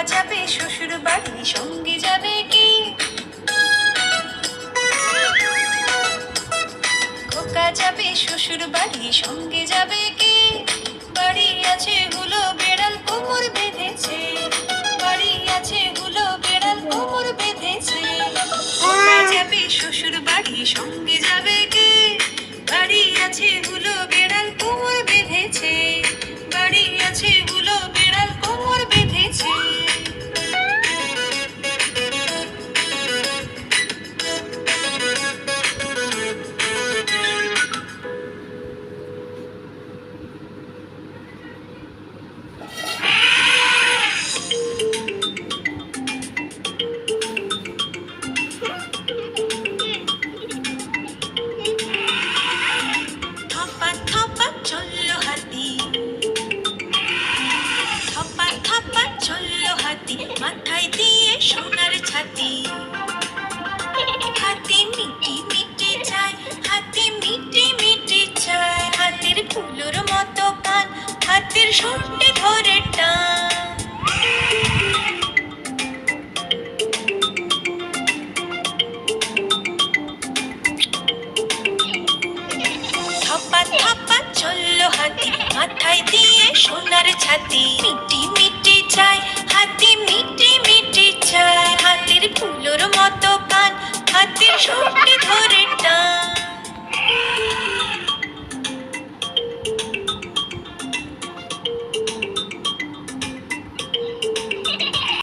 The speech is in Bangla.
যাবে শ্বশুর বাড়ি, সঙ্গে যাবে কি? খোকা যাবে শ্বশুর বাড়ি, সঙ্গে যাবে কি? বাড়ি আছে হুলো বেড়াল কোমর বেঁধেছে, বাড়ি আছে হুলো বেড়াল কোমর বেঁধেছে। খোকা যাবে শ্বশুর বাড়ি, সঙ্গে যাবে কি? বাড়ি আছে হুলো বেড়াল কোমর বেঁধেছে, বাড়ি আছে হুলো বেড়াল কোমর বেঁধেছে। থপা থপা চললো হাতি, থপা থপা চললো হাতি, মাথায় দিয়ে সোনার ছাতি। হাতি মিটি মিটি চায়, হাতি মিটি মিটি চায়। হাতির ফুলোর মতো কান, হাতির সর্ষে ধরে টান। থপা থপা চললো হাতি, মাথায় দিয়ে সোনার ছাতি। মিটি মিটি চায়, হাতি মিটি মিটি চায়। হাতির ফুলোর মতো কান, হাতির সর্ষে